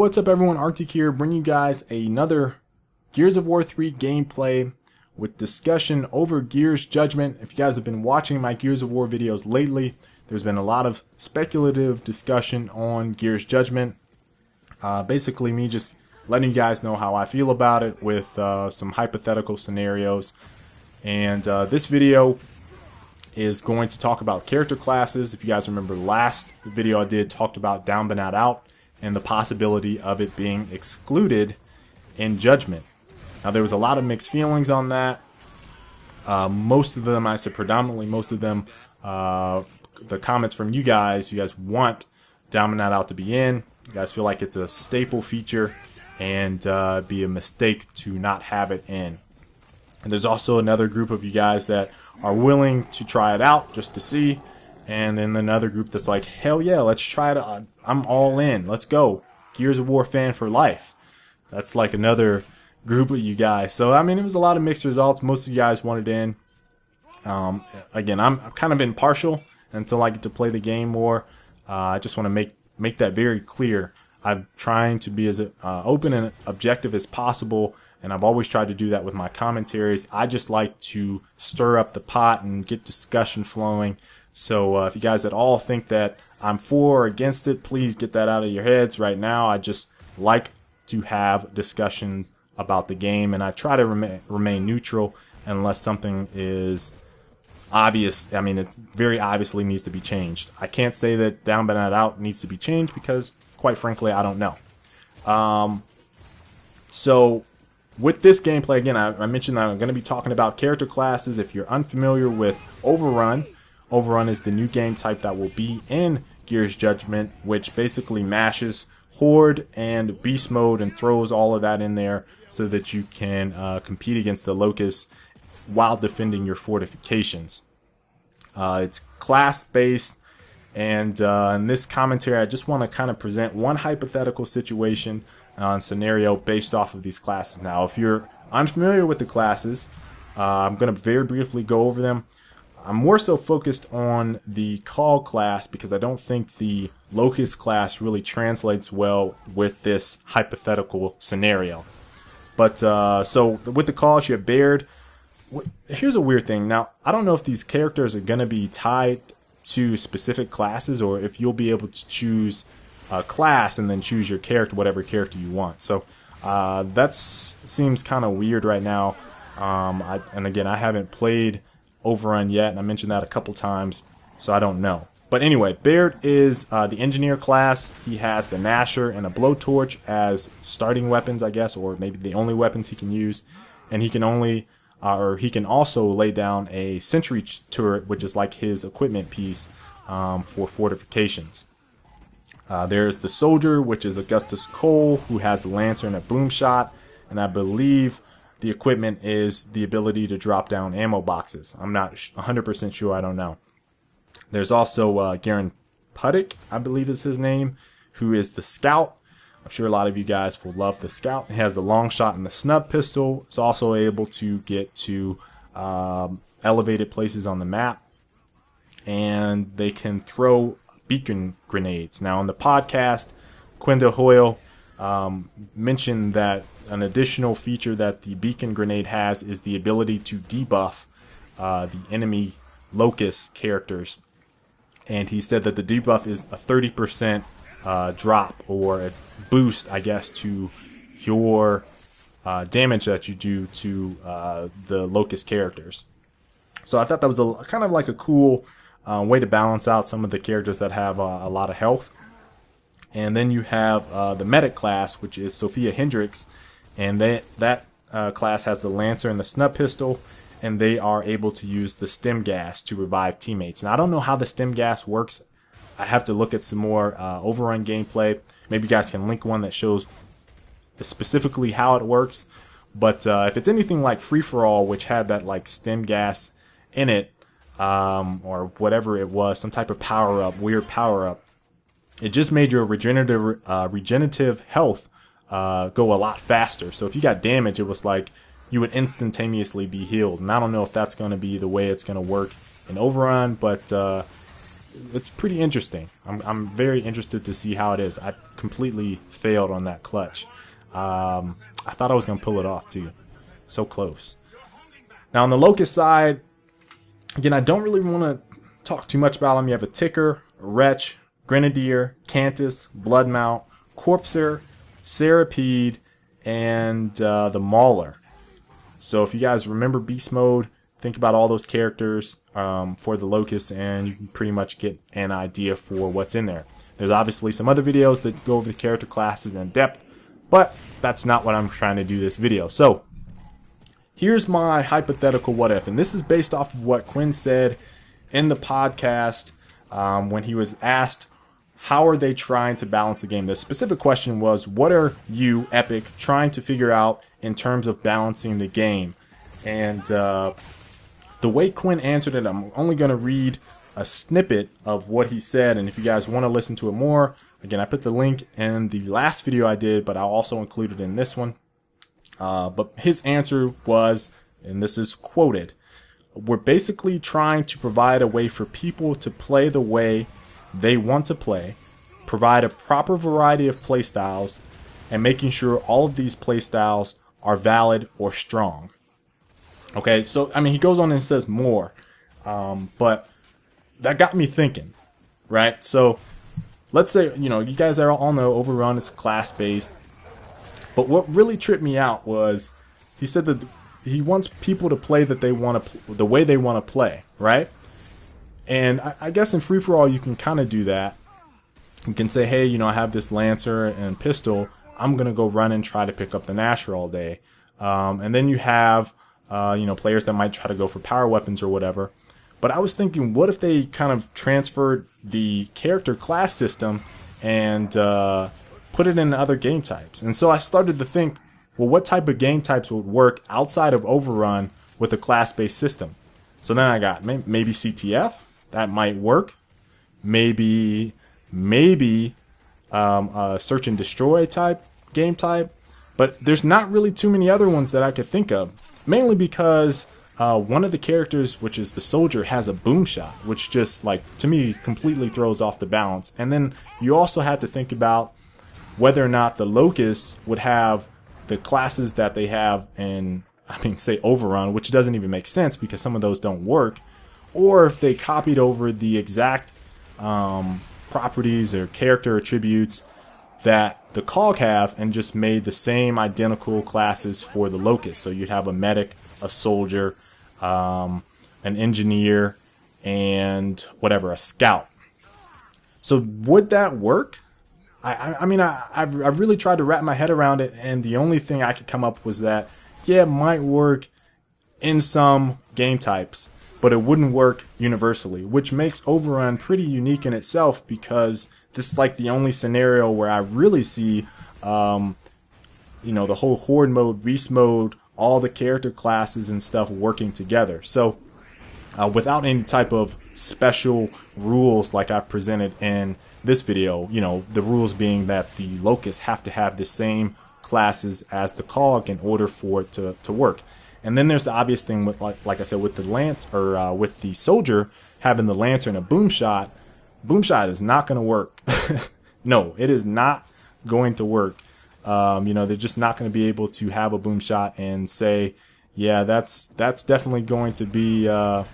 What's up everyone, Arctic here, bringing you guys another Gears of War 3 gameplay with discussion over Gears Judgment. If you guys have been watching my Gears of War videos lately, there's been a lot of speculative discussion on Gears Judgment. Basically me just letting you guys know how I feel about it with some hypothetical scenarios. And this video is going to talk about character classes. If you guys remember, last video I did talked about Down But Not Out and the possibility of it being excluded in Judgment. Now there was a lot of mixed feelings on that. Most of them, I said predominantly most of them, the comments from you guys want Down But Not Out to be in. You guys feel like it's a staple feature and be a mistake to not have it in. And there's also another group of you guys that are willing to try it out just to see. And then another group that's like, hell yeah, let's try it. I'm all in. Let's go. Gears of War fan for life. That's like another group of you guys. So, I mean, it was a lot of mixed results. Most of you guys wanted in. Again, I'm kind of impartial until I get to play the game more. I just want to make that very clear. I'm trying to be as open and objective as possible, and I've always tried to do that with my commentaries. I just like to stir up the pot and get discussion flowing. So if you guys at all think that I'm for or against it, please get that out of your heads right now. I just like to have discussion about the game, and I try to remain neutral unless something is obvious. I mean, it very obviously needs to be changed. I can't say that Down But Not Out needs to be changed because, quite frankly, I don't know. So with this gameplay, again, I mentioned that I'm going to be talking about character classes. If you're unfamiliar with Overrun, Overrun is the new game type that will be in Gears Judgment, which basically mashes Horde and Beast Mode and throws all of that in there so that you can compete against the Locusts while defending your fortifications. It's class-based, and in this commentary I just want to kind of present one hypothetical situation scenario based off of these classes. Now, if you're unfamiliar with the classes, I'm going to very briefly go over them. I'm more so focused on the COG class because I don't think the Locust class really translates well with this hypothetical scenario. But so with the COGs, you have Baird. Here's a weird thing. Now, I don't know if these characters are going to be tied to specific classes or if you'll be able to choose a class and then choose your character, whatever character you want. So that seems kind of weird right now. And again, I haven't played Overrun yet, and I mentioned that a couple times, so I don't know. But anyway, Baird is the engineer class. He has the Gnasher and a blowtorch as starting weapons, I guess, or maybe the only weapons he can use. And he can only, or he can also lay down a sentry turret, which is like his equipment piece for fortifications. There's the soldier, which is Augustus Cole, who has the lantern and a boom shot, and I believe the equipment is the ability to drop down ammo boxes. I'm not 100% sure, I don't know. There's also Garen Puddick, I believe is his name, who is the scout. I'm sure a lot of you guys will love the scout. He has the long shot and the snub pistol. It's also able to get to elevated places on the map. And they can throw beacon grenades. Now, on the podcast, Quinda Hoyle mentioned that an additional feature that the beacon grenade has is the ability to debuff the enemy Locust characters. And he said that the debuff is a 30% drop or a boost, I guess, to your damage that you do to the Locust characters. So I thought that was kind of like a cool way to balance out some of the characters that have a lot of health. And then you have the medic class, which is Sophia Hendricks, and that class has the Lancer and the snub pistol, and they are able to use the stim gas to revive teammates. Now, I don't know how the stim gas works. I have to look at some more Overrun gameplay. Maybe you guys can link one that shows specifically how it works. But if it's anything like Free For All, which had that like stim gas in it, or whatever it was, some type of power up, weird power up, it just made your regenerative health go a lot faster. So if you got damage, it was like you would instantaneously be healed. And I don't know if that's going to be the way it's going to work in Overrun, but it's pretty interesting. I'm very interested to see how it is. I completely failed on that clutch. I thought I was gonna pull it off too. So close. Now on the Locust side, again, I don't really want to talk too much about them. You have a Ticker, a Wretch, Grenadier, Cantus, Bloodmount, Corpser, Serapede, and the Mauler. So if you guys remember Beast Mode, think about all those characters for the Locust, and you can pretty much get an idea for what's in there. There's obviously some other videos that go over the character classes in depth, but that's not what I'm trying to do this video. So here's my hypothetical what if, and this is based off of what Quinn said in the podcast when he was asked how are they trying to balance the game. The specific question was, what are you, Epic, trying to figure out in terms of balancing the game? And the way Quinn answered it, I'm only going to read a snippet of what he said, and if you guys want to listen to it more, again, I put the link in the last video I did, but I'll also include it in this one. But his answer was, and this is quoted, "We're basically trying to provide a way for people to play the way they want to play, provide a proper variety of playstyles, and making sure all of these playstyles are valid or strong." Okay, so, I mean, he goes on and says more, but that got me thinking, right? So, let's say, you know, you guys all know Overrun is class-based, but what really tripped me out was he said that he wants people to play that they want to, the way they want to play, right? And I guess in free-for-all you can kind of do that. You can say, hey, you know, I have this Lancer and pistol, I'm going to go run and try to pick up the Gnasher all day. And then you have, you know, players that might try to go for power weapons or whatever. But I was thinking, what if they kind of transferred the character class system and put it in other game types? And so I started to think, well, what type of game types would work outside of Overrun with a class-based system? So then I got maybe CTF, that might work. Maybe a search and destroy type game type. But there's not really too many other ones that I could think of. Mainly because one of the characters, which is the soldier, has a boom shot, which just, like, to me, completely throws off the balance. And then you also have to think about whether or not the Locusts would have the classes that they have in, I mean, say Overrun, which doesn't even make sense because some of those don't work, or if they copied over the exact properties or character attributes that the COG have and just made the same identical classes for the Locust. So you'd have a medic, a soldier, an engineer, and whatever, a scout. So would that work? I mean, I really tried to wrap my head around it, and the only thing I could come up was that, yeah, it might work in some game types, but it wouldn't work universally, which makes Overrun pretty unique in itself because this is like the only scenario where I really see, you know, the whole Horde mode, Beast mode, all the character classes and stuff working together. So without any type of special rules like I've presented in this video, you know, the rules being that the Locusts have to have the same classes as the COG in order for it to work. And then there's the obvious thing with, like I said, with the Lance, or with the soldier having the Lancer and a boom shot. Boom shot is not going to work. No, it is not going to work. You know, they're just not going to be able to have a boom shot and say, yeah, that's definitely going to be a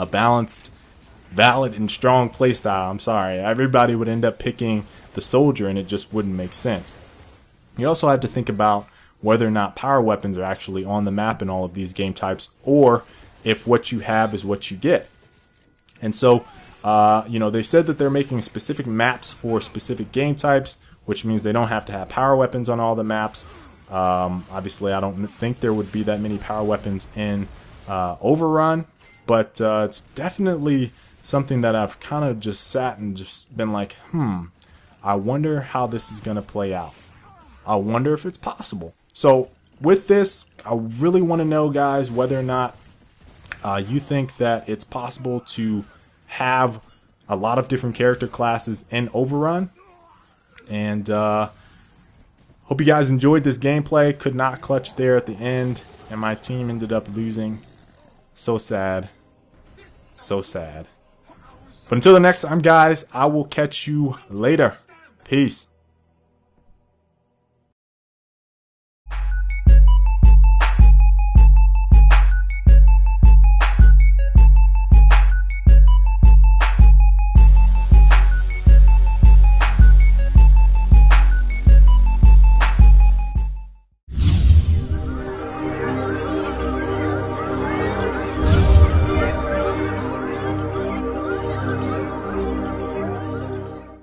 balanced, valid, and strong playstyle. I'm sorry. Everybody would end up picking the soldier, and it just wouldn't make sense. You also have to think about whether or not power weapons are actually on the map in all of these game types, or if what you have is what you get. And so, you know, they said that they're making specific maps for specific game types, which means they don't have to have power weapons on all the maps. Obviously, I don't think there would be that many power weapons in Overrun, but it's definitely something that I've kind of just sat and just been like, I wonder how this is going to play out. I wonder if it's possible. So with this, I really want to know, guys, whether or not you think that it's possible to have a lot of different character classes in Overrun. And hope you guys enjoyed this gameplay. Could not clutch there at the end, and my team ended up losing. So sad. So sad. But until the next time, guys, I will catch you later. Peace.